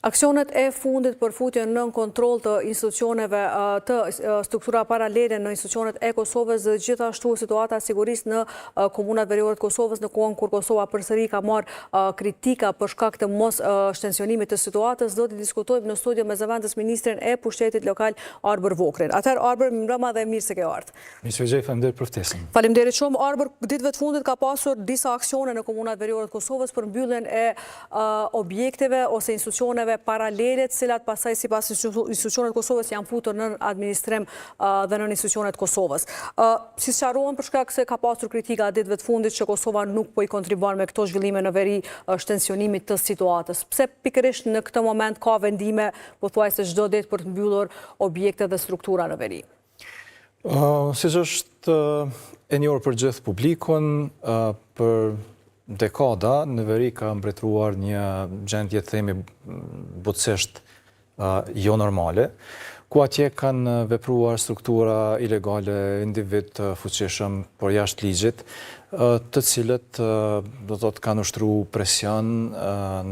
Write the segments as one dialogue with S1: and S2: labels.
S1: Aksionet e fundit për futjen nën kontroll të institucioneve të struktura paralele në institucionet e Kosovës dhe gjithashtu situata sigurisë në komunat veriore të Kosovës në kohën kur Kosova përsëri ka marrë kritika për shkak të mos shtensionimit të situatës, do të diskutojmë në studio me zëvendës ministrin e pushtetit lokal Arber Vokrin. Atëherë Arber, mbrëma dhe mirë se ke ardhur.
S2: Faleminderit për ftesën.
S1: Faleminderit shumë. Arber, ditëve të fundit ka pasur disa aksione në komunat veriore të Kosovës për mbylljen e objekteve ose institucioneve paralele, të cilat pastaj sipas institucionet të Kosovës janë futur në administrim dhe në institucionet të Kosovës. Si sqarohen për shkak se ka pasur kritika ditëve të fundit që Kosova nuk po i kontribuon me këto zhvillime në veri shtensionimit të situatës. Pse pikërisht në këtë moment ka vendime pothuajse çdo ditë për të mbyllur objekte dhe struktura në veri?
S2: Siç është e njohur për gjithë publikun, për dekada në veri ka mbretëruar një gjendje të themi butësisht jo normale, ku atje kanë vepruar struktura ilegale, individ të fuqishëm por jashtë ligjit, të cilët do të thotë kanë ushtruar presion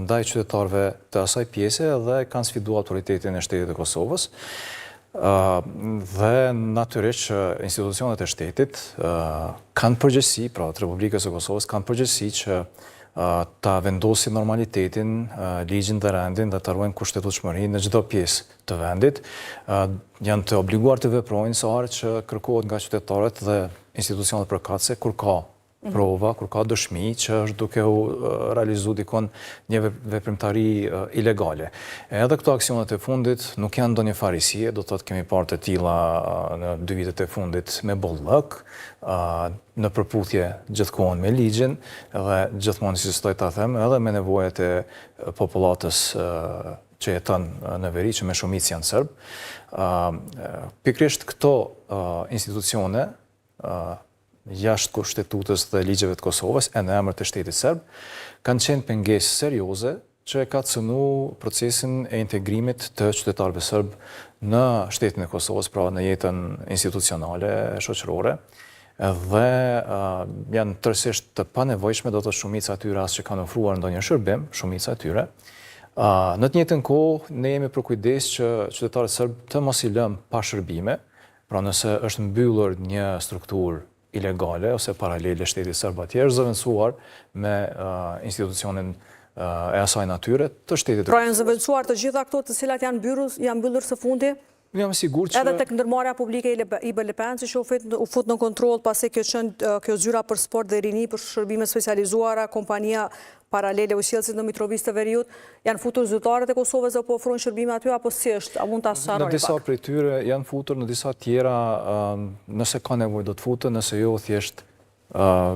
S2: ndaj qytetarëve të asaj pjese dhe kanë sfiduar autoritetin e shtetit të Kosovës. Dhe natyrisht që institucionet e shtetit kanë përgjegjësi, pra të Republikës së Kosovës kanë përgjegjësi që ta vendosin normalitetin, ligjin dhe rendin dhe ta ruajnë kushtetutshmërinë në çdo pjesë të vendit. Janë të obliguar të veprojnë sa herë që kërkohet nga qytetarët dhe institucionet përkatëse kur ka prova, kur ka dëshmi që është duke u realizu dikon një veprimtari ilegale. Edhe këto aksionet e fundit nuk janë ndonjë farisie, do të thotë kemi parë të tilla në 2 vitet e fundit me bollëk, në përputhje gjithkohon me ligjin dhe gjithmonë insistoj ta them edhe me nevojat e popullatës që jeton në veri, që me shumicë janë serb. Pikërisht këto institucione jashtë kushtetutës dhe ligjeve të Kosovës e në emër të shtetit serb, kanë qenë pengesë serioze që e ka cënu procesin e integrimit të qytetarëve serb në shtetin e Kosovës, pra në jetën institucionale, shoqërore, dhe janë tërësisht të panevojshme, do të shumica atyre as që kanë ofruar ndonjë shërbim, shumica atyre. Në të njëjtën kohë, ne jemi për kujdes që qytetarët serb të mos i lëmë pa shërbime, pra nëse është mbyllur një strukturë ilegale ose paralele shtetit serb atje, është zëvendësuar me institucionin e asaj natyre të shtetit.
S1: Pra janë zëvendësuar të gjitha ato të cilat janë mbyllur së fundi?
S2: Jam i sigurt që
S1: edhe tek ndërmarrja publike i BLP-s që u fut në kontroll pasi kjo zyra për sport dhe rini për shërbime specializuara, kompania paralele usjellësit në Mitrovicë të Veriut, janë futur zyrtarët e Kosovës dhe po ofrojnë shërbime aty apo si është? A mund ta sqaroni pak?
S2: Në disa prej tyre janë futur, në disa tjera nëse ka nevojë do të futen, nëse jo thjesht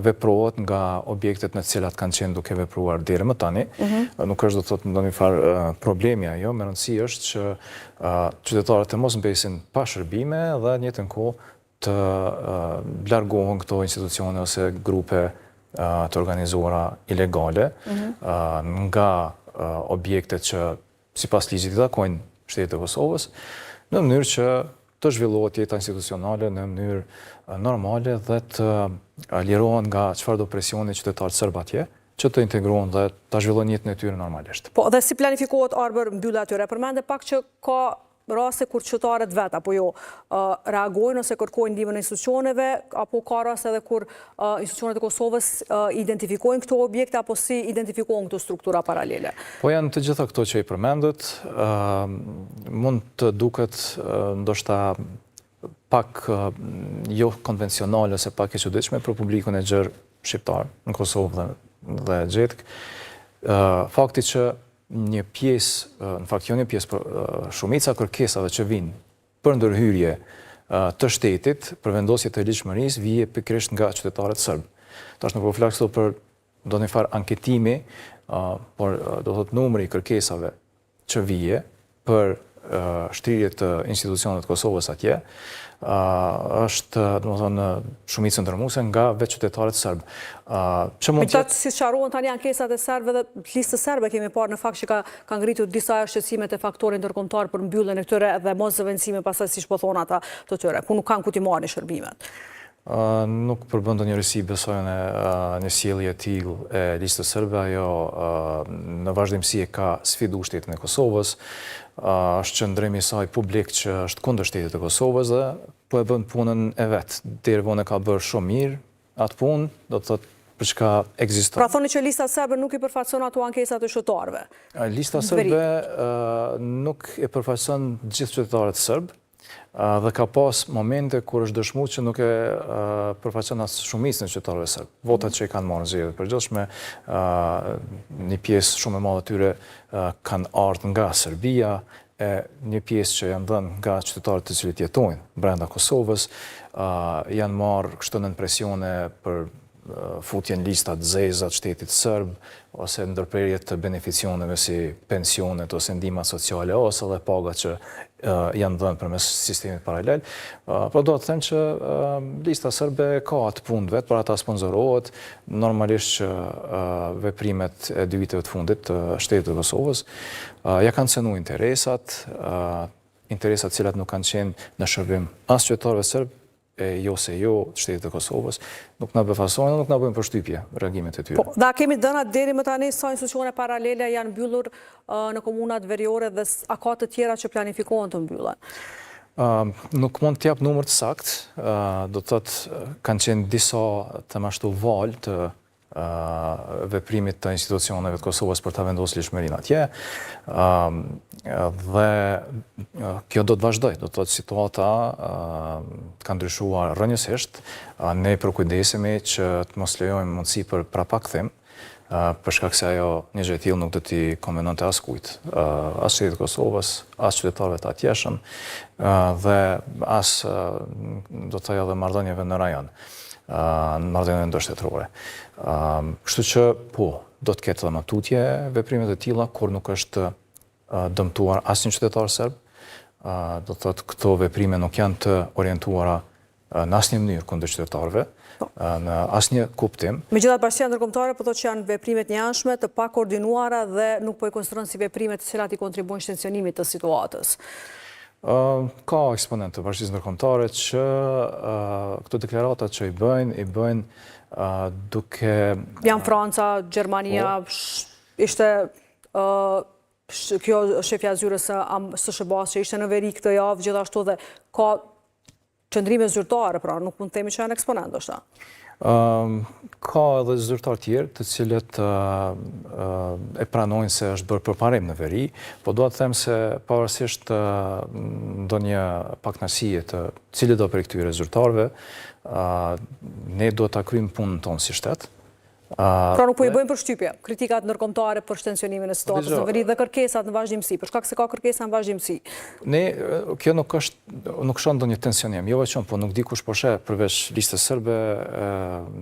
S2: veprohet nga objektet në të cilat kanë qenë duke vepruar deri më tani. Nuk është do të thotë ndonjë farë problemi ajo, me rëndësi është që qytetarët të mos mbesin pa shërbime dhe në njëjtën kohë të largohen këto institucione ose grupe të organizuara ilegale nga objektet që sipas ligjit i takojnë shtetit të Kosovës, në mënyrë që të zhvillohet jeta institucionale në mënyrë normale dhe të lirohen nga çfarëdo presioni qytetarët serb atje, që të integrohen dhe të zhvillojnë jetën e tyre normalisht.
S1: Po, dhe si planifikohet Arber mbyllja e tyre? Përmende pak që ka raste kur qytetarët vet apo jo reagojnë ose kërkojnë ndihmën e institucioneve, apo ka raste edhe kur institucionet e Kosovës identifikojnë këto objekte apo si identifikojnë këto struktura paralele?
S2: Po janë të gjitha këto që i përmendët, mund të duket ndoshta pak jo konvencionale ose pak e çuditshme për publikun e gjerë shqiptar në Kosovë dhe gjetk. Fakti që një pjesë, në fakt jo një pjesë, por shumica kërkesave që vinë për ndërhyrje të shtetit, për vendosje të ligjshmërisë, vije pikërisht nga qytetarët serb. Tash nuk po flas këtu për ndonjë farë anketimi, por do thotë numri i kërkesave që vije për shtrirje të institucioneve të Kosovës atje, është, domethënë, shumicën ndërmuese nga vetë qytetarët serb.
S1: Këta si sqarohen tani ankesat e serbëve dhe listës serbe kemi parë në fakt që ka ngritur disa shqetësime të faktorit ndërkombëtar për mbylljen e këtyre dhe mos zëvendësime pastaj siç po thon ata të tyre, ku nuk kanë ku t'i marrin shërbimet.
S2: Nuk përbën ndonjë risi besojnë një sjellje e tillë e listës sërbe, ajo në vazhdimsi e ka sfidu shtetin e Kosovës, është qëndrimi i saj publik që është kundër shtetit të Kosovës dhe po e bën punën e vet. Deri vonë ka bërë shumë mirë atë punë, do të thotë për çka ekziston.
S1: Pra thoni që lista serbe nuk i përfaqëson ato ankesat e qytetarëve.
S2: Lista serbe nuk e përfaqëson gjithë qytetarët serb. Dhe ka pas momente kur është dëshmuar që nuk e përfaqëson as shumicën e qytetarëve serb. Votat që i kanë marrë zgjedhjet e përgjithshme, një pjesë shumë e madhe tyre kanë ardhur nga Serbia, e një pjesë që janë dhënë nga qytetarët të cilët jetojnë brenda Kosovës, janë marrë kështu nën presione për futjen listat zeza të shtetit sërb, ose ndërprerje të beneficioneve si pensionet ose ndihmat sociale, ose edhe pagat që janë dhënë përmes sistemit paralel. Por do të them që lista sërbe ka atë punë vet, por ata sponzorohet, normalisht që veprimet e 2 viteve të fundit të shtetit të Kosovës ja kanë cenu interesat cilat nuk kanë qenë në shërbim as qytetarëve serb, jo se jo të shtetit të Kosovës, nuk na befasojnë, nuk na bëjnë përshtypje reagimet e tyre.
S1: Po, dhe a kemi dhëna deri më tani sa institucione paralele janë mbyllur në komunat veriore dhe a ka të tjera që planifikohen të mbyllen?
S2: Nuk mund t'jap numër të sakt, do të thotë kanë qenë disa të mashtu valë të veprimit të institucioneve të Kosovës për ta vendosur lishmërinë atje, dhe kjo do të vazhdoj, do të thotë situata ka ndryshuar rrënjësisht, ne përkujdesemi që të mos lejojmë mundësi për prapakthim, për shkak se ajo një gjë e tillë nuk do t'i konvenonte askujt, as shtetit të Kosovës, as qytetarëve të atjeshëm, dhe as do të thojë edhe marrëdhënieve në rajon, në marrëdhënieve ndërshtetërore. Kështu që po, do të ketë edhe tutje veprimet e tilla kur nuk është dëmtuar asnjë qytetar serb, do të thotë këto veprime nuk janë të orientuara në asnjë mënyrë kundër qytetarëve, në asnjë kuptim.
S1: Megjithatë, Bashkia Ndërkombëtare po thotë që janë veprimet të jashtme, të pakoordinuara dhe nuk po i konsideron si veprime të cilat i kontribuojnë shtensionimit të situatës.
S2: Ka eksponentë të Bashkisë Ndërkombëtare që këto deklarata që i bëjnë duke...
S1: Janë Franca, Gjermania, ishte kjo shefja e zyrës së SHBA-s që ishte në veri këtë javë, gjithashtu dhe ka qëndrime zyrtare, pra nuk mund të themi që janë eksponent, është ta?
S2: Ka edhe zyrtar tjerë të cilët e pranojnë se është bërë përparim në veri, po do të them se pavarësisht ndonjë pakënaqësie të cilit do prej këtyre zyrtarëve, ne do ta kryejmë punën tonë si shtet.
S1: Pra nuk po i bëjmë përshtypje, kritikat ndërkombëtare për shtensionimin e situatës në veri dhe kërkesat në vazhdimsi, për shkak se ka kërkesa në vazhdimsi.
S2: Ne, kjo nuk shon ndonjë tensionim, jo vetëm, po nuk di kush po sheh përveç listës serbe,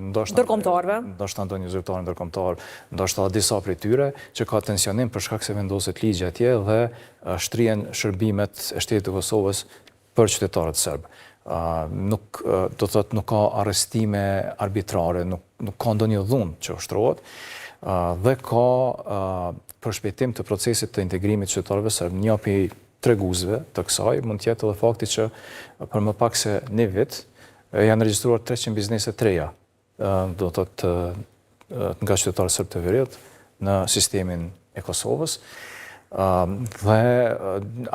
S2: ndoshta
S1: ndërkombëtarëve,
S2: ndoshta ndonjë zyrtar ndërkombëtar, ndoshta disa prej tyre që ka tensionim për shkak se vendoset ligji atje dhe shtrihen shërbimet e shtetit të Kosovës për qytetarët serb. Nuk do të thotë nuk ka arrestime arbitrare, nuk ka ndonjë dhunë që ushtrohet, dhe ka përshpejtim të procesit të integrimit të qytetarëve serb. Një prej treguesve të kësaj mund të jetë edhe fakti që për më pak se një vit janë regjistruar 300 biznese të reja, do të thotë nga qytetarët serb të veriut në sistemin e Kosovës, dhe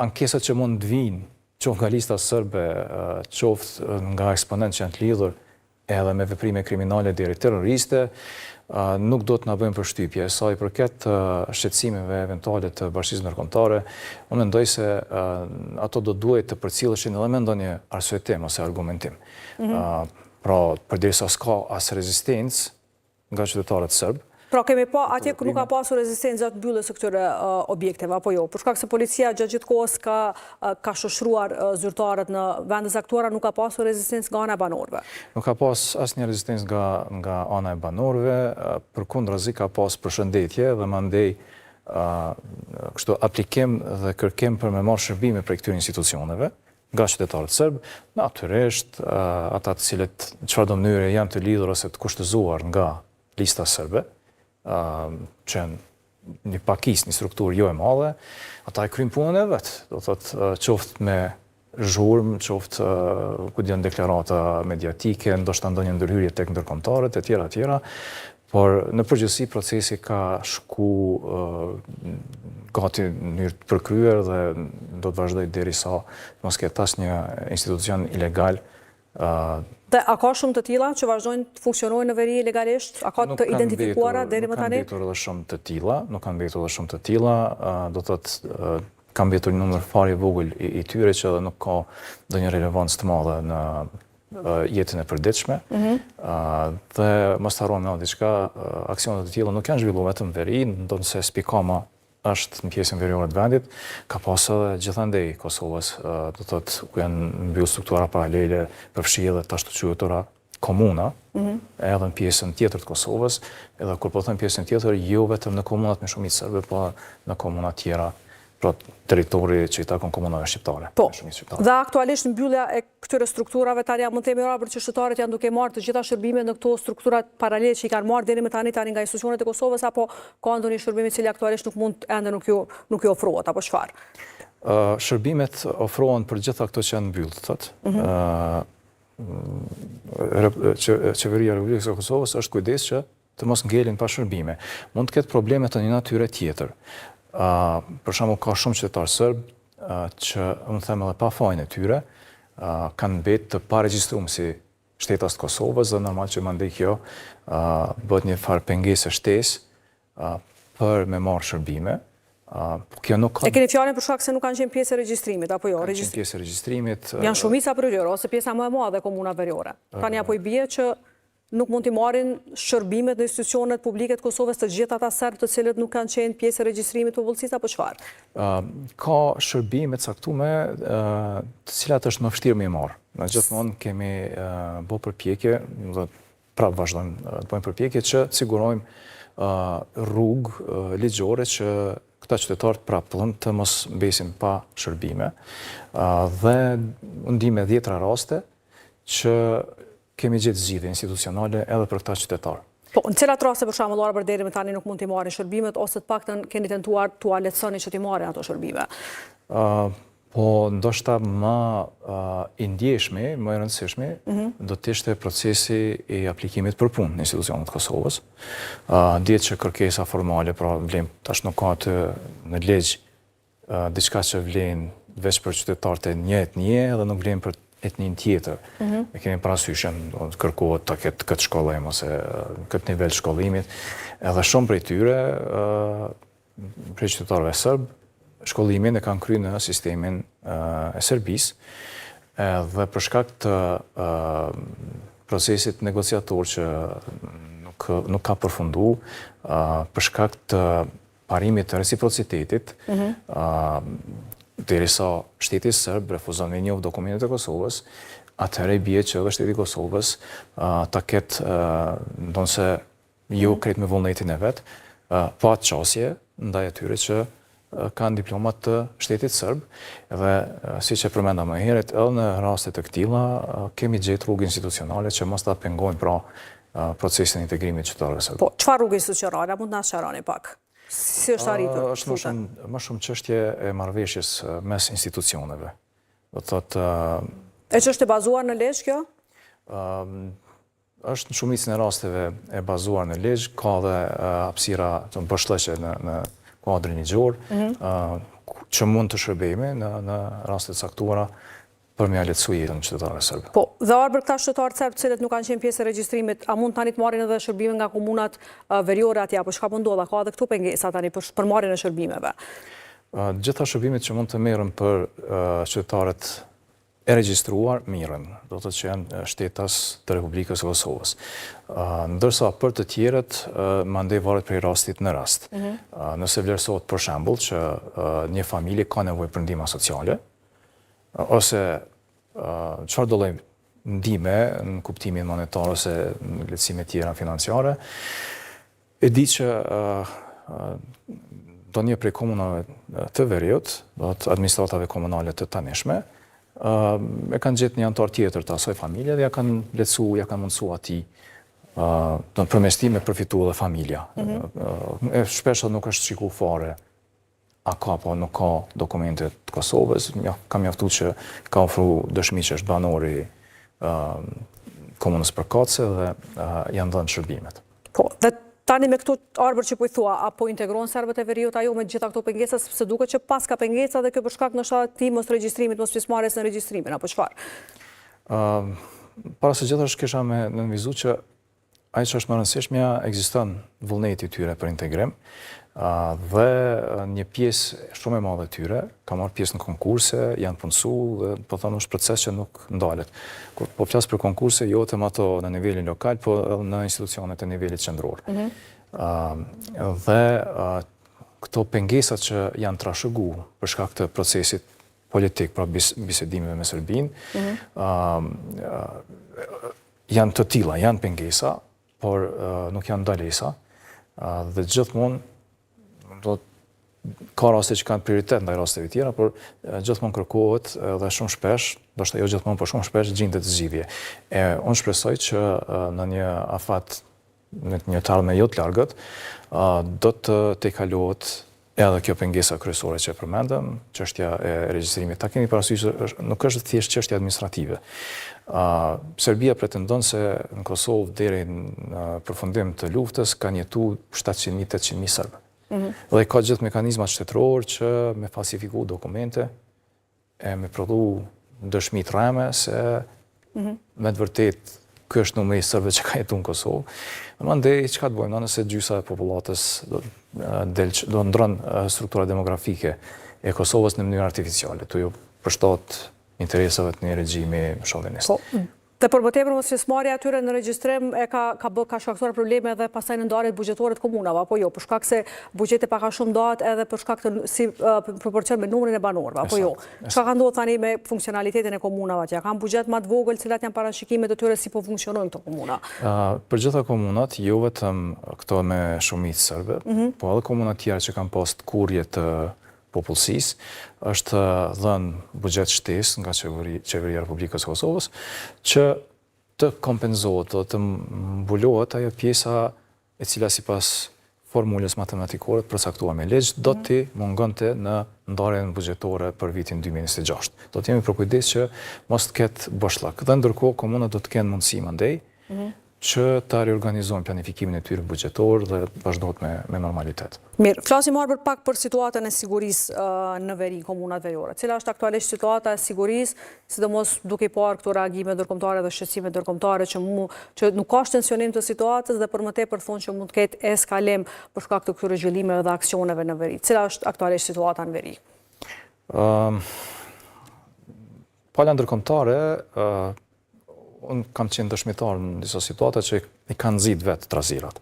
S2: ankesat që mund të vinë qoftë nga lista sërbe, qoftë nga eksponentë që janë të lidhur edhe me veprime kriminale deri terroriste, nuk do të na bëjmë përshtypje. Sa i përket shqetësimeve eventuale të Bashkisë Ndërkombëtare, unë mendoj se ato do duhet të përcjelleshin edhe me ndonjë arsyetim ose argumentim. Pra, përderisa s'ka as rezistencë nga qytetarët serb.
S1: Pra kemi pa atje nuk ka pasur rezistencë gjatë mbylljes së këtyre objekteve apo jo? Për shkak se policia gjatë gjithë kohës ka shoshruar zyrtarët në vende caktuara, nuk ka pasur rezistencë nga ana e banorëve.
S2: Nuk ka pas asnjë rezistencë nga ana e banorëve, përkundrazi ka pas përshëndetje dhe mandej kështu aplikim dhe kërkim për me marrë shërbime prej këtyre institucioneve nga qytetarët serb, natyrisht ata të cilët në çfarëdo mënyre janë të lidhur ose të kushtëzuar nga lista serbe, që janë një pakis, një strukturë jo e madhe, ata e kryjnë punën e vetë, do thotë qoftë me zhurmë, qoftë ku janë deklarata mediatike, ndoshta ndonjë ndërhyrje tek ndërkombëtarët e tjera, por në përgjithësi procesi ka shku gati në mënyrë të përkryer dhe do të vazhdoj derisa mos ketë asnjë institucion ilegal.
S1: Dhe a ka shumë të tilla që vazhdojnë të funksionojnë në veri legalisht? A ka të identifikuara deri më tani?
S2: Nuk kanë mbetur edhe shumë të tilla, do të thotë ka mbetur një numër fare i vogël i tyre që edhe nuk ka ndonjë relevancë të madhe në jetën e përditshme. Dhe mos harrojmë diçka, aksionet të tilla nuk janë zhvilluar vetëm në veri, ndonse Spikama është në pjesën veriore të vendit, ka pas edhe gjithandej Kosovës, do të thotë ku janë mbyll struktura paralele, përfshi edhe të ashtu quajtura komuna, edhe në pjesën tjetër të Kosovës, edhe kur po them pjesën tjetër, jo vetëm në komunat me shumicë serbe, po në komuna tjera, pra territori që i takon komunave shqiptare.
S1: Po, dhe aktualisht mbyllja e këtyre strukturave tani mund të themi rapër që shqiptarët janë duke marrë të gjitha shërbimet në këto strukturat paralele që i kanë marrë deri më tani nga institucionet e Kosovës, apo ka ndonjë shërbim i cili aktualisht nuk ju ofrohet, apo çfarë?
S2: Shërbimet ofrohen për gjitha këto që janë mbyllë, thotë. Qeveria e Republikës së Kosovës është kujdes që të mos ngelin pa shërbime. Mund të ketë probleme të një natyre tjetër. Për shembull ka shumë qytetarë serb që unë them edhe pa fajin e tyre kanë mbetë të paregjistruar si shtetas të Kosovës dhe normal që mandej kjo bëhet një farë pengesë shtesë për me marrë shërbime. Kjo nuk ka...
S1: E keni fjalën për shkak se nuk kanë qenë pjesë e regjistrimit apo jo?
S2: Kanë qenë pjesë e regjistrimit.
S1: Janë shumica përgjithësisht ose pjesa më e madhe e komunave veriore. Tani apo i bie që nuk mund t'i marrin shërbimet në institucionet publike të Kosovës të gjithë ata serbë të cilët nuk kanë qenë pjesë e regjistrimit të popullsisë apo çfarë?
S2: Ka shërbime të caktuara të cilat është më vështirë me marrë. Ne gjithmonë kemi bërë përpjekje, dhe prapë vazhdojmë të bëjmë përpjekje që të sigurojmë rrugë ligjore që këta qytetarët prapë të mos mbesin pa shërbime. Dhe ndihmë 10 raste që kemi gjetë zgjidhje institucionale edhe për këta qytetarë.
S1: Po, në cilat raste për shembull ora për deri më tani nuk mund t'i marrin shërbimet ose të paktën keni tentuar t'u lehtësoni që t'i marrin ato shërbime?
S2: Po, ndoshta më i ndjeshmi, më i rëndësishmi, do të ishte procesi i aplikimit për punë në institucionet të Kosovës. Dihet që kërkesa formale, pra vlen tash nuk ka të në ligj diçka që vlen veç për qytetarët e një etnie dhe nuk vlen për etnin tjetër. E kemi parasysh që kërkohet të ketë këtë shkollim ose këtë nivel shkollimit. Edhe shumë prej tyre, prej qytetarëve serb, shkollimin e kanë kryer në sistemin e Serbisë, dhe për shkak të procesit negociator që nuk ka përfunduar, për shkak të parimit të reciprocitetit, derisa shteti serb refuzon me njohë dokumentet e Kosovës, atëherë bie që edhe shteti i Kosovës ta ketë ndonse jo krejt me vullnetin e vet, pa çështje ndaj atyre që kanë diplomat të shtetit serb, dhe siç e përmenda më herët, edhe në raste të këtilla kemi gjetë rrugë institucionale që mos ta pengojnë pra procesin e integrimit të qytetarëve serb.
S1: Po, çfarë rrugë institucionale? Mund të na sqaroni pak? Si është arritur?
S2: Është më shumë çështje e marrëveshjes mes institucioneve. Do të thotë...
S1: E që është e bazuar në ligj kjo?
S2: Është në shumicën e rasteve e bazuar në ligj, ka dhe hapësira të mbështetshme në kuadrin ligjor, që mund të shërbejmë në raste të caktuara për me lehtësu jetën e qytetarëve serb.
S1: Po, dhe për këta qytetarë serb të cilët nuk kanë qenë pjesë e regjistrimit, a mund tani të marrin edhe shërbime nga komunat veriore atje, apo çka po ndodh? Ka edhe këtu pengesa tani për marrjen e shërbimeve?
S2: Gjitha shërbimet që mund të merren për qytetarët e regjistruar mirën, do të thotë që janë shtetas të Republikës së Kosovës. Ndërsa për të tjerët mandej varet prej rastit në rast. Nëse vlerësohet për shembull që një familje ka nevojë për ndihmë sociale, ose çfarë do lloj ndihme në kuptimin monetar ose në lehtësime tjera financiare, e di që do një prej komunave të veriut, do të administratave komunale të tanishme, e kanë gjetë një antar tjetër të asaj familje dhe ja kanë lehtësu, ja kanë mundësu atij përmes tij me përfitu edhe familja. Shpesh nuk është shikuar fare a ka po nuk ka dokumente të Kosovës, kam mjaftu që ka ofru dëshmi që është banori komunës Përkatëse dhe janë dhënë shërbimet.
S1: Po, dhe tani me këtu arbër që po i thua, apo integron serbët e veriut ajo me gjitha këto pengesa, sepse duket që pas ka pengesa dhe kjo për shkak në ti mos regjistrimit, mos pjesëmarrjes në regjistrimin, apo çfarë?
S2: Para së gjithash kisha me nënvizu që ai që është më rëndësishmja ekziston vullneti i tyre për integrim, dhe një pjesë shumë e madhe tyre ka marrë pjesë në konkurse, janë punësu dhe po thonë është proces që nuk ndalet. Kur po flas për konkurse, jo vetëm ato në nivelin lokal, po edhe në institucionet e nivelit qendror. Dhe këto pengesat që janë trashëguar për shkak të procesit politik, pra bisedimeve me Serbinë, janë të tilla, janë pengesa, por nuk janë ndalesa, dhe gjithmonë ka raste që kanë prioritet ndaj rasteve tjera, por gjithmonë kërkohet dhe shumë shpesh, ndoshta jo gjithmonë, por shumë shpesh gjendet zgjidhje. Unë shpresoj që në një afat, në një të ardhme jo të largët, do të tejkalohet edhe kjo pengesa kryesore që e përmendëm, çështja e regjistrimit. Ta keni parasysh që nuk është thjesht çështje administrative. Serbia pretendon se në Kosovë deri në përfundim të luftës kanë jetu 700.000-800.000 serbë. Dhe ka gjithë mekanizmat shtetëror që me falsifiku dokumente, me prodhu dëshmi të rreme se me të vërtet ky është numri i serbëve që ka jetu në Kosovë. Mandej çka të bëjmë, nëse gjysa e popullatës do ndronë struktura demografike e Kosovës në mënyrë artificiale, të ju përshtat interesave të një regjimi shovinist.
S1: Dhe për më tepër mos pjesëmarrja atyre në regjistrim ka shkaktuar probleme edhe pastaj në ndarjet buxhetore të komunave, apo jo, për shkak se buxheti pak a shumë ndahet edhe për shkak të si proporcion me numrin e banorëve, apo jo. Çka ka ndodhur tani me funksionalitetin e komunave atje? Kanë buxhet më të vogël, cilat janë parashikimet e tyre si po funksionojnë këto komuna?
S2: Për gjitha komunat, jo vetëm këto me shumicë serbe, po edhe komunat tjera që kanë pas kurrje të popullsisë, është dhënë buxhet shtesë nga Qeveria e Republikës së Kosovës që të kompenzohet, të mbulohet ajo pjesa e cila sipas formulës matematikore të përcaktuar me ligj do t'i mungonte në ndarjen buxhetore për vitin 2026. Do të jemi për kujdes që mos të ketë boshllëk. Dhe ndërkohë komunat do të kenë mundësi mandej që ta riorganizojnë planifikimin e tyre buxhetor dhe vazhdohet me normalitet.
S1: Mirë, flasim marrë për pak për situatën e sigurisë në veri, komunat veriore. Cila është aktualisht situata e sigurisë, sidomos duke i parë këto reagime ndërkombëtare dhe shqetësime ndërkombëtare që nuk ka tensionim të situatës dhe për më tepër thonë që mund të ketë eskalim për shkak të këtyre zhvillimeve dhe aksioneve në veri. Cila është aktualisht situata në veri?
S2: Pala ndërkombëtare, unë kam qenë dëshmitar në disa situata që i kanë nxit vetë trazirat.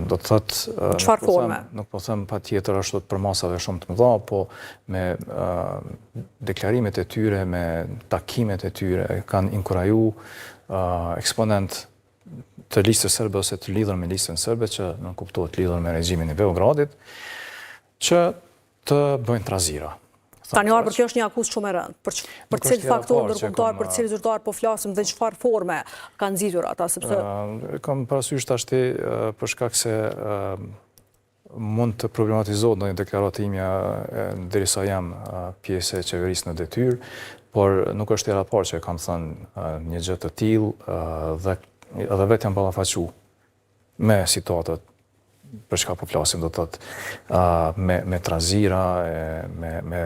S2: Do të thotë,
S1: çfarë forme?
S2: Nuk po them patjetër ashtu për masave shumë të mëdha, po me deklarimet e tyre, me takimet e tyre kanë inkuraju eksponent të listës serbe ose të lidhur me listën serbe, që nuk kuptohet lidhur me regjimin e Beogradit, që të bëjnë trazira.
S1: Tani për kjo është një akuzë shumë e rëndë. Për cilë faktor ndërkombëtar, për cilë zyrtar po flasim dhe çfarë forme kanë nxitur ata, sepse
S2: kam parasysh tashti për shkak se mund të problematizohet ndonjë deklaratë imja derisa jam pjesë e qeverisë në detyrë, por nuk është hera e parë që kam thënë një gjë të tillë dhe edhe vetë jam ballafaquar me situatat për çka po flasim, do të thotë me trazira, me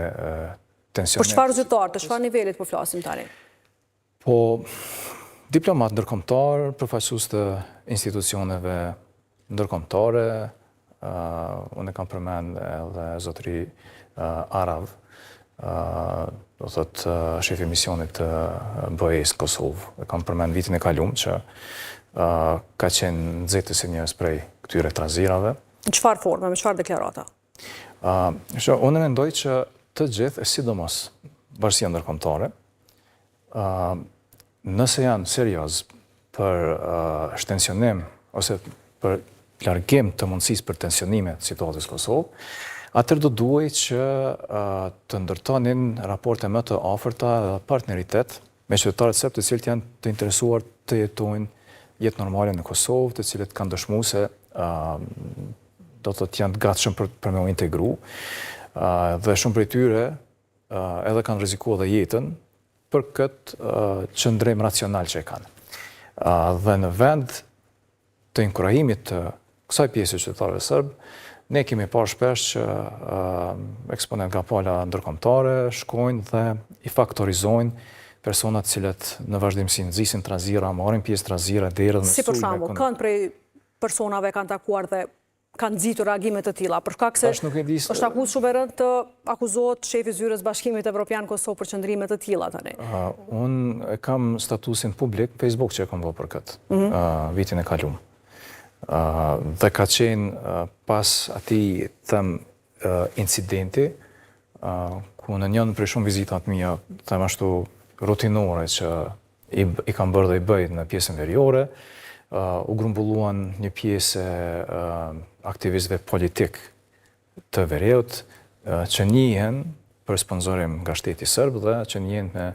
S2: tensione.
S1: Për çfarë zyrtar, të çfarë nivelit po flasim tani?
S2: Po diplomat ndërkombëtar, përfaqësues të institucioneve ndërkombëtare, unë kam përmend edhe zotëri Arav, do thotë shefi misionit të BE-s Kosovë. Kam përmend vitin e kaluar që ka qenë nxehtësi si njerëz prej këtyre trazirave.
S1: Në çfarë forme, me çfarë deklarata?
S2: Unë mendoj që të gjithë, sidomos bashkia ndërkombëtare, nëse janë serioz për shtensionim ose për largim të mundësisë për tensionime të situatës Kosovë, atëherë do duhej që të ndërtonin raporte më të afërta dhe partneritet me qytetarët serb të cilët janë të interesuar të jetojnë jetë normale në Kosovë, të cilët kanë dëshmuar se do të janë të gatshëm për me u integru. Dhe shumë prej tyre edhe kanë rrezikuar dhe jetën për këtë qëndrim racional që e kanë. Dhe në vend të inkurajimit të kësaj pjesë qytetarëve serb, ne kemi parë shpesh që eksponent nga pala ndërkombëtare shkojnë dhe i faktorizojnë personat cilët në vazhdimsi nxisin trazira, marrin pjesë trazira deri në
S1: si për shembull, kanë prej personave kanë takuar dhe kanë nxitur reagime të tilla, për shkak se është akuzë shumë e rëndë të akuzohet shefi i zyrës Bashkimit Evropian Kosovë për qëndrime të tilla tani.
S2: Unë e kam statusin publik Facebook që e kam bërë për këtë vitin e kaluar. Dhe ka qenë pas atij incidenti ku në njën prej shumë vizitat mia, them ashtu rutinore që i kam bërë dhe i bëj në pjesën veriore, u grumbulluan një pjesë aktivistëve politik të Vereut që njihen për sponsorim nga shteti serb dhe që njihen me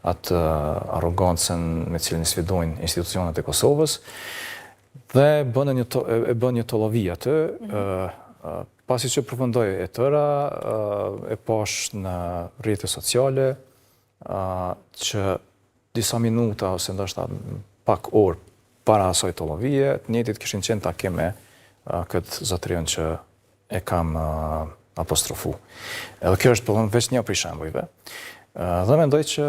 S2: atë arrogancën me cilën i sfidojnë institucionet e Kosovës dhe bën një tollovi atë. Pasi që përfundoi e tëra, e pash në rrjetet sociale që disa minuta ose ndoshta pak orë para asaj tollovie, të njëjtit kishin qenë take me këtë zotërion që e kam apostrofu. Edhe kjo është veç një prej shembujve. Dhe mendoj që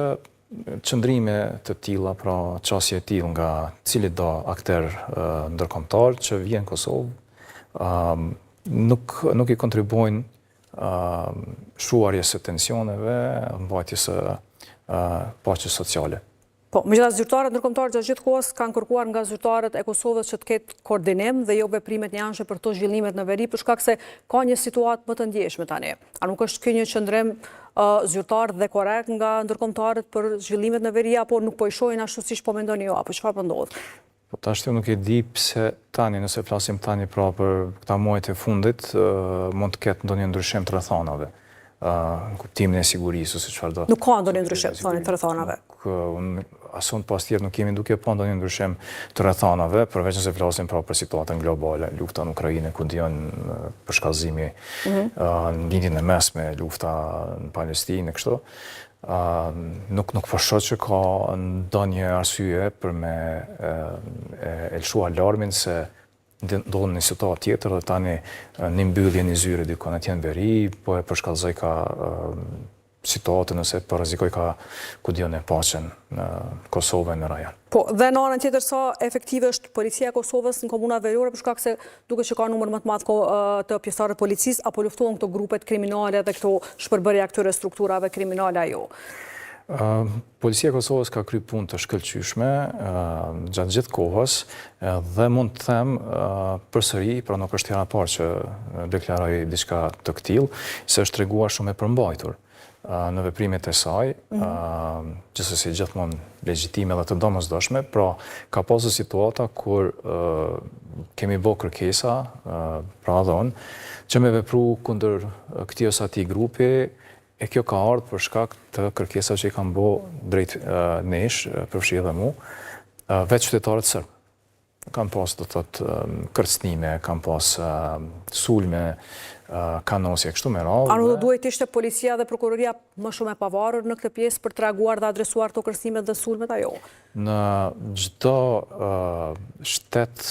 S2: qëndrime të tilla, pra çësje të tilla nga cili do akter ndërkombëtar që vjen në Kosovë, nuk i kontribuojnë shuarjes së tensioneve, mbajtjes së paqes sociale.
S1: Po, megjithatë zyrtarët ndërkombëtar gjatë gjithë kohës kanë kërkuar nga zyrtarët e Kosovës që të ketë koordinim dhe jo veprimet njanshme për to zhvillimet në veri, për shkak se ka një situatë më të ndjeshme tani. A nuk është ky një qëndrim zyrtar dhe korrekt nga ndërkombëtarët për zhvillimet në veri, apo nuk po i shohin ashtu siç po mendoni ju, apo çfarë po ndodh?
S2: Po tash nuk e di pse tani, nëse flasim tani pra për këta muajt e fundit, mund të ketë ndonjë ndryshim të rrethanave. Në kuptimin e sigurisë ose çfarë do.
S1: Nuk ka ndonjë ndryshim të rrethanave.
S2: Asun pas tjetër nuk kemi duke pa ndonjë ndryshim të rrethanave, përveç nëse flasim pra për situatën globale, lufta në Ukrainë, ku ndjen përshkallëzimi në lindjen e mesme, lufta në Palestinë kështu. Nuk po shoh që ka ndonjë arsye për me e lëshu alarmin se ndodhen në situatë tjetër dhe tani një mbyllje një zyre dikon atje në veri, po e përshkallëzoj ka situatën nëse po rrezikoj ka ku diun e paqen në Kosovë në rajon.
S1: Po, dhe në anën tjetër sa efektive është policia e Kosovës në komunat veriore, për shkak se duket që ka numër më të madh të pjesëtarëve të policisë, apo luftohen këto grupet kriminale dhe këto shpërbërja këtyre strukturave kriminale ajo?
S2: Policia e Kosovës ka kryer punë të shkëlqyeshme gjatë gjithë kohës dhe mund të them përsëri, pra nuk është hera e parë që deklaroj diçka të tillë, se është treguar shumë e përmbajtur në veprimet e saj, gjithsesi gjithmonë legjitime dhe të domosdoshme, pra ka pasur situata kur kemi bërë kërkesa, pra dhon, që me vepru kundër këtij ose atij grupi, e kjo ka ardhur për shkak të kërkesave që i kanë bërë drejt nesh, përfshi edhe mu, veç qytetarët serb. Kanë pas do të thotë kërcënime, kanë pas sulme, kanosje kështu me radhë.
S1: A nuk duhet ishte policia dhe prokuroria më shumë e pavarur në këtë pjesë për të reaguar dhe adresuar këto kërcënimet dhe sulmet ajo? Në
S2: çdo shtet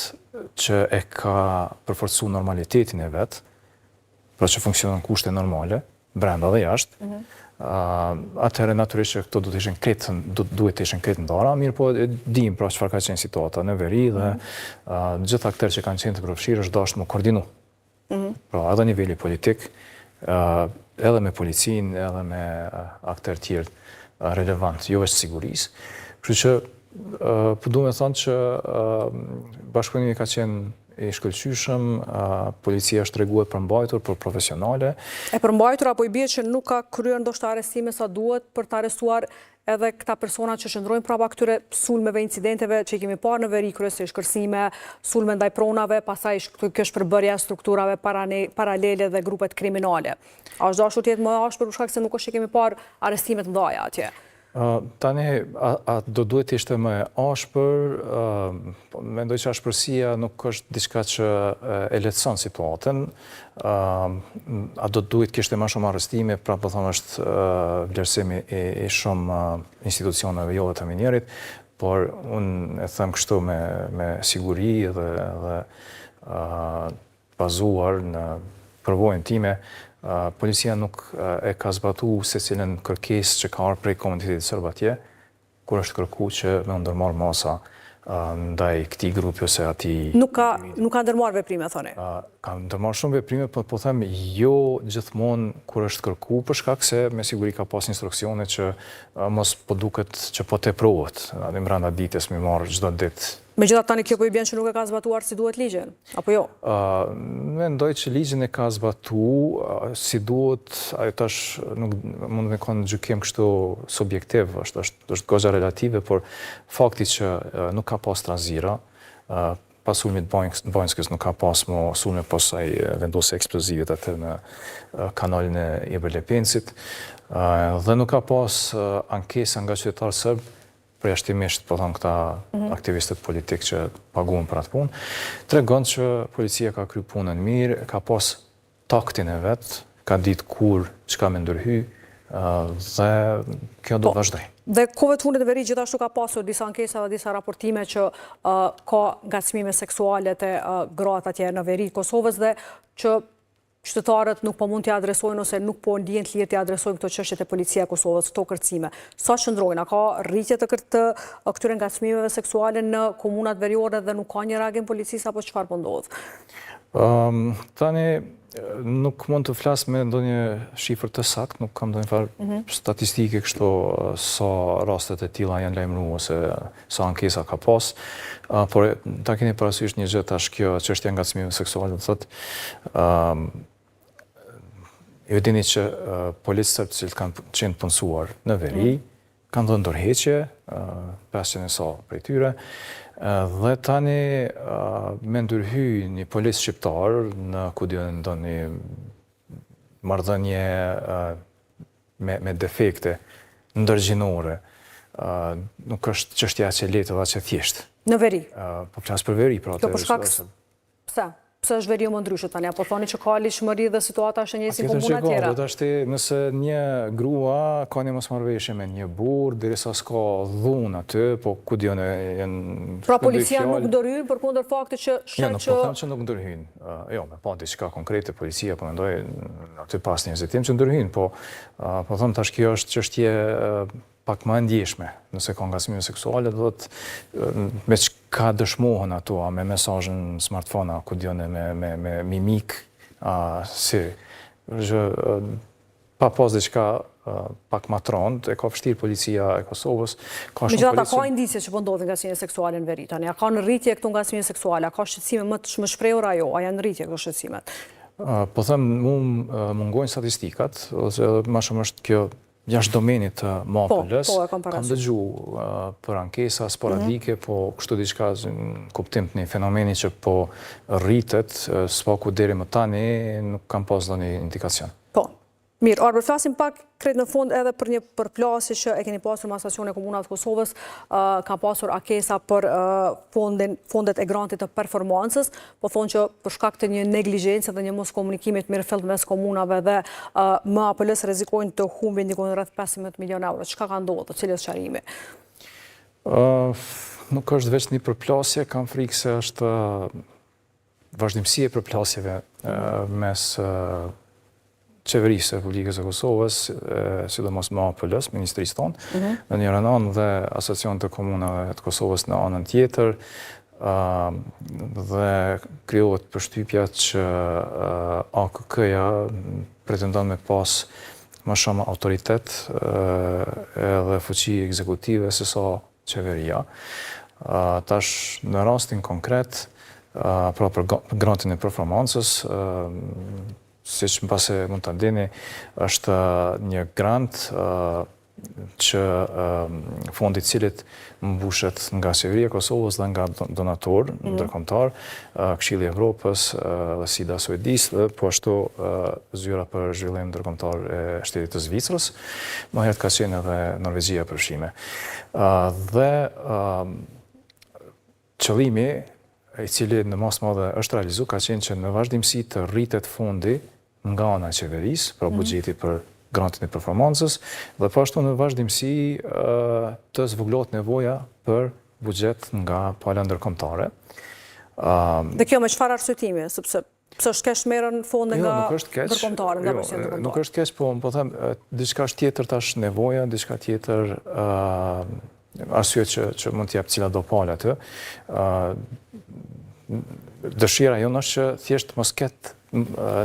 S2: që e ka përforcuar normalitetin e vet, pra që funksionon kushte normale, brenda dhe jashtë, atëherë natyrisht që këto duhet të ishin kretë ndara, mirë po e dim pra çfarë ka qenë situata në veri dhe gjithë aktorët që kanë qenë të përfshirë është dashur të koordinu. Pra edhe nivelli politik, edhe me policinë, edhe me aktorë tjerë relevant, jo vetëm sigurisë. Kështu që po duhet të thonë që bashkëpunimi ka qenë i shkëlqyshëm, policia është treguar përmbajtur, për profesionale. E përmbajtur apo i bie që nuk ka kryer ndoshta arrestime sa duhet për të arrestuar edhe këta persona që qëndrojnë prapa këtyre sulmeve, incidenteve që i kemi parë në veri, kryesisht kërcënime, sulme ndaj pronave, pastaj kjo shpërbërja strukturave paralele dhe grupet kriminale. A është dashur të jetë më ashpër për shkak se nuk është që kemi parë arrestime të mëdha atje? Tani, a do duhet ishte më ashpër, mendoj që ashpërsia nuk është diçka që e lehtëson situatën, a do duhet kishte më shumë arrestime, pra po thonë është vlerësimi i shumë institucioneve jo të minjerit, por unë e them kështu me siguri dhe bazuar në përvojën time, policia nuk e ka zbatu se cilën kërkesë që ka ardhur prej komunitetit serb atje, kur është kërku që me ndërmarrë masa ndaj këtij grupi ose atij.
S1: Nuk ka ndërmarrë veprime, thoni?
S2: Ka ndërmarrë shumë veprime, po them jo gjithmonë kur është kërku, për shkak se me siguri ka pas instruksione që mos po duket që po teprohet. Në brenda ditës më marr çdo ditë.
S1: Megjithatë tani kjo po i bën që nuk e ka zbatuar si duhet ligjin, apo jo?
S2: Mendoj që ligjin e ka zbatu si duhet, ajo tash nuk mund me konë gjykim kështu subjektiv, është goxha relative, por fakti që nuk ka pas trazira, pas sulmit Banjskës nuk ka pas mo sulme pasaj vendose eksplozivit atë në kanalin e Iber Lepencit, dhe nuk ka pas ankesa nga qytetarë sërbë, përjashtimisht, po thonë këta aktivistët politik që paguën për atë punë, tregon që policia ka kry punën mirë, ka pas taktin e vetë, ka ditë kur çka me ndërhy, dhe kjo do vazhdoj.
S1: Dhe kohëve të fundit e veri gjithashtu ka pasur disa ankesa dhe disa raportime që ka ngacmime seksuale të gratë atje në veri Kosovës dhe që qytetarët nuk po mund t'i adresojnë ose nuk po ndihen të lirë t'i adresojnë këto çështje te policia e Kosovës, këto kërcime. Sa qëndrojnë? A ka rritje të këtyre ngacmimeve seksuale në komunat veriore dhe nuk ka një reagim policisë apo çfarë po ndodh?
S2: Tani nuk mund të flas me ndonjë shifër të saktë, nuk kam ndonjë farë statistike kështu sa rastet e tilla janë lajmëruar ose sa ankesa ka pas, por ta keni parasysh një gjë tash kjo çështja e ngacmimeve seksuale, do thotë ju dini që policët që kanë qenë punësuar në veri, kanë dhënë ndërheqje, 500 e sa prej tyre, dhe tani me ndërhy një policë shqiptar në kudion ndonjë marrëdhënie me defekte ndërgjinore, nuk është çështja që lehtë dhe që thjeshtë.
S1: Në veri?
S2: Po flas për veri, pra.
S1: Kjo për shkak pse? Pse është veri më ndryshe tani? Apo thoni që ka lishmëri dhe situata është njëjtë si komuna tjera?
S2: Nëse një grua ka një mosmarrëveshje me një burr, derisa s'ka dhunë aty, po ku diun janë.
S1: Pra policia nuk ndërhyn përkundër faktit që
S2: shet që. Po them që nuk ndërhyn. Jo, me pa diçka konkrete policia po mendoj aty pas një hezitim që ndërhyn, po them tash kjo është çështje pak më ndjeshme, nëse ka ngacmime seksuale, do të me çka dëshmohen ato, me mesazhin smartphone, ku diun me mimik, si pa pas diçka pak më trond, e ka vështirë policia e Kosovës, ka shumë policia.
S1: Megjithatë ka indicie që po ndodhin ngacmime seksuale në veri tani, a ka në rritje këto ngacmime seksuale, a ka shqetësime më të shprehura jo, a janë në rritje këto shqetësimet?
S2: Po them, mungojnë statistikat, ose më shumë është kjo jashtë domenit të MAPL-s, kam dëgju për ankesa sporadike, po kështu diçka në kuptim të një fenomeni që po rritet, s'paku deri më tani, nuk kam pas ndonjë indikacion.
S1: Po. Mirë, Arber, flasim pak krejt në fund edhe për një përplasje që e keni pasur me Asociacionin e Komunave të Kosovës, ka pasur ankesa për fondet e grantit të performancës, po thonë që për shkak të një neglizhencë dhe një mos komunikimit mirëfillt mes komunave dhe MAPL-s rrezikojnë të humbin diku rreth 15 milionë euro. Çka ka ndodhur, cili është qarimi?
S2: Nuk është vetëm një përplasje, kam frikë se është vazhdimësi e përplasjeve mes qeverisë e Republikës e Kosovës, sidomos MAPL-s, ministrisë tonë, në një anë dhe Asociacionin të Komunave të Kosovës në anën tjetër, dhe krijohet përshtypja që AKK-ja pretendon me pas më shumë autoritet edhe fuqi ekzekutive se sa qeveria. Tash, në rastin konkret, pra për grantin e performancës, si që më pase mund të ndini, është një grant që fondi cilit mbushet nga qeveria e Kosovës dhe nga donator ndërkombëtar, Këshilli i Evropës, dhe SIDA Suedis, dhe po ashtu zyra për zhvillim ndërkombëtar e Shtetit të Zvicrës, më herët ka qenë edhe Norvegjia përfshime. Dhe qëllimi i cili në mas madhe është realizu ka qenë që në vazhdimsi të rritet fondi nga ana e qeverisë, pra buxheti për grantin e performancës, dhe pashtu në vazhdimsi të zvoglohet nevoja për buxhet nga pala ndërkombëtare.
S1: Dhe kjo me çfarë arsyetimi, sepse pse është keq merren fonde nga ndërkombëtarë, nga bashkia ndërkombëtare?
S2: Nuk është keq, po them, diçka tjetër tash nevoja, diçka tjetër arsye që mund t'jap cila do palë atë. Dëshira jonë është që thjesht mos ketë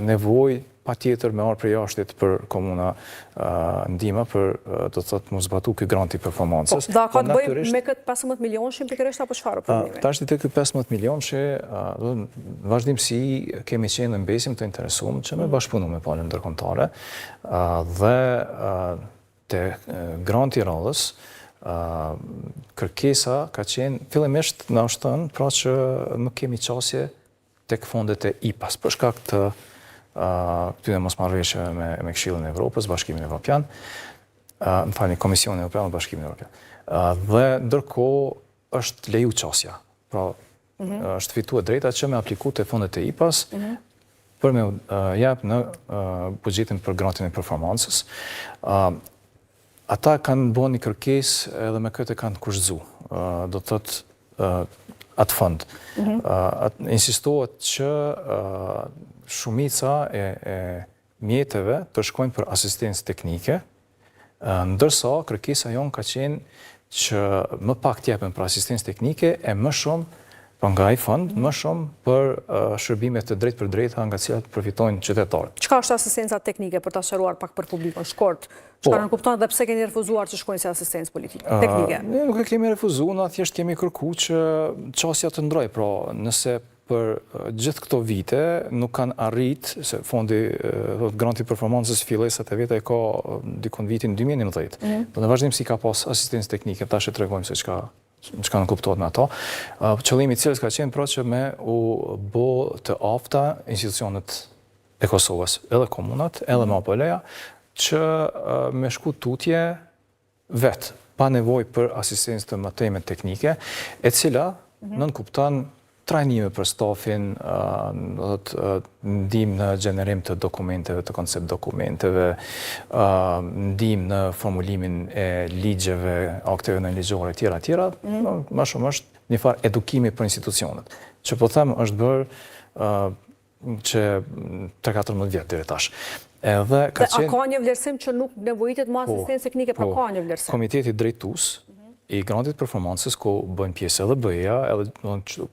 S2: nevojë patjetër me ardhur prej jashtit për komuna ndihmë për do të thotë mos zbatu ky granti performancës.
S1: Da ka të bëjë me këtë 15 milionëshin pikërisht apo çfarë problemi?
S2: Tash te ky 15 milionëshi, vazhdimsi kemi qenë në mbesim të interesuar që me bashkëpunu me palën ndërkombëtare dhe te granti rallës kërkesa ka qenë fillimisht na është thënë pra që nuk kemi qasje tek fondet e IPA-s për shkak të këtyre mosmarrëveshjeve me Këshillin e Evropës, Bashkimin Evropian, më falni, Komisionin Evropian dhe Bashkimin Evropian. Dhe ndërkohë është leju qasja. Pra, është fituar drejta që me apliku te fondet e IPA-s për me jap në buxhetin për grantin e performancës. Ata kanë bërë një kërkesë edhe me këtë kanë kushzu. Do të thotë atë fond. Insistohet që shumica e mjeteve të shkojnë për asistencë teknike, ndërsa kërkesa jonë ka qenë që më pak t'jepen për asistencë teknike e më shumë për nga ai fond, më shumë për shërbime të drejtë për drejta nga cilat përfitojnë qytetarët.
S1: Çka është asistenca teknike për ta sqaruar pak për publikun shkurt? Çka nuk kupton dhe pse keni refuzuar që shkojnë si asistencë teknike?
S2: Ne nuk e kemi refuzuar, na thjesht kemi kërkuar që qasja të ndrojë, pra nëse për gjithë këto vite nuk kanë arrit, se fondi granti performancës fillesat e veta e ka dikon vitin 2011. Në vazhdimsi ka pas asistencë teknike, tash e tregojmë se çka nuk kuptohet me ato. Qëllimi i cilës ka qenë pra që me u bë të afta institucionet e Kosovës, edhe komunat, edhe MAPL-ja, që me shku tutje vetë, pa nevojë për asistencë të mëtejme teknike, e cila nënkupton trajnime për stafin, ndihmë në gjenerim të dokumenteve, të koncept dokumenteve, ndihmë në formulimin e ligjeve, akteve në ligjore tjera, më shumë është një farë edukimi për institucionet. Që po them është bërë që 3-14 vjetë deri tash.
S1: A ka një vlerësim që nuk nevojitet më asistencë teknike, pra ka një vlerësim?
S2: Komiteti drejtues i grantit performancës, ku bëjnë pjesë edhe BE-ja, edhe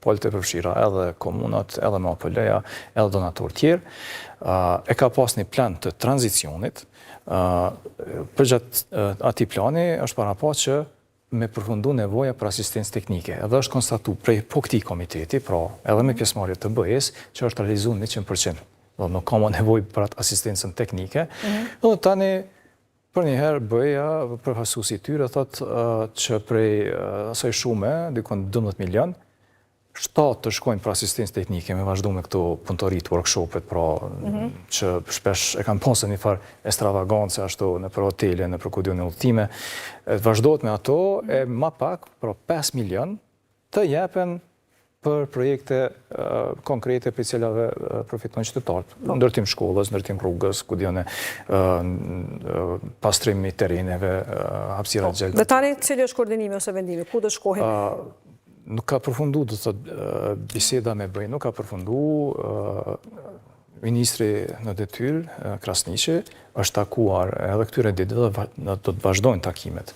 S2: palët e përfshira, edhe komunat, edhe MAPL-ja, edhe donator tjerë, e ka pas një plan të tranzicionit. Përgjatë ati plani është parapa që me përfundu nevoja për asistencë teknike. Edhe është konstatu prej po këtij komiteti, pra edhe me pjesëmarrje të BE-s, që është realizu 100%. Nuk ka më nevojë për atë asistencën teknike. Dhe tani për njëherë BE-ja përfaqësuesi i tyre thotë që prej asaj shume, dikon 12 milion, 7 të shkojnë për asistencë teknike, me vazhdu me këto punëtorit, workshopet, pra që shpesh e kanë pasur një farë ekstravagancë ashtu në për hotele, në për kudion e udhëtime. Vazhdohet me ato e më pak, pra 5 milion, të jepen për projekte konkrete për cilave përfitojnë qytetarët. Ndërtim shkollës, ndërtim rrugës, kudione, pastrimi terreneve, hapësira gjelë.
S1: Dhe tani, cili është koordinimi ose vendimi? Ku do shkohen?
S2: Nuk ka përfundu, do të thotë, biseda me BE, nuk ka përfundu. Ministri në detyrë, Krasniqi, është takuar edhe këtyre ditë dhe do të vazhdojnë takimet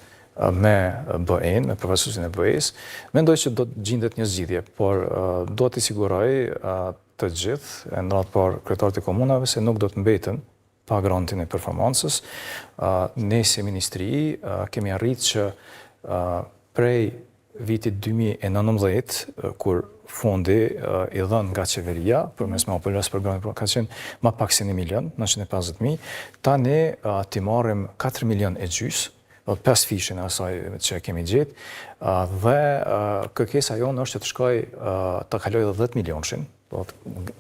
S2: me BE-n, me përfaqësuesin e BE-s. Mendoj që do të gjendet një zgjidhje, por do t'i siguroj të gjithë, në radhë parë kryetarët e komunave, se nuk do të mbeten pa grantin e performancës. Ne si ministri kemi arritë që prej vitit 2019, kur fondi i dhënë nga qeveria, përmes MAPL-s për grantin ka qenë më pak se 1 milion, 950.000, tani ti marrim 4 milion e gjys 5 fishin e asaj që kemi gjetë, dhe kërkesa jonë është që të shkoj të kaloj edhe 10 milionshin,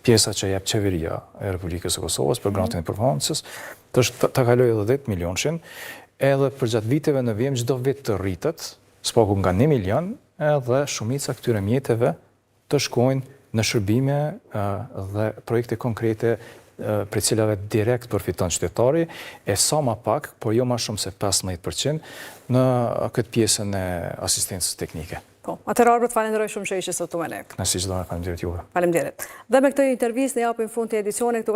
S2: pjesa që jep qeveria e Republikës së Kosovës për grantin e performancës, të kaloj edhe 10 milionshin, edhe për gjatë viteve në vijim çdo vit të rritet, s'paku nga 1 milion, edhe shumica këtyre mjeteve të shkojnë në shërbime dhe projekte konkrete për cilave direkt përfiton qytetari, e sa ma pak, por jo ma shumë se 15% në këtë pjesën e asistencës teknike.
S1: Po, atëherë Arbret, falenderoj shumë që ishte sot me ne.
S2: Nësi çdo, faleminderit juve.
S1: Faleminderit. Dhe me këtë intervistë ne japim fund të edicionit këtu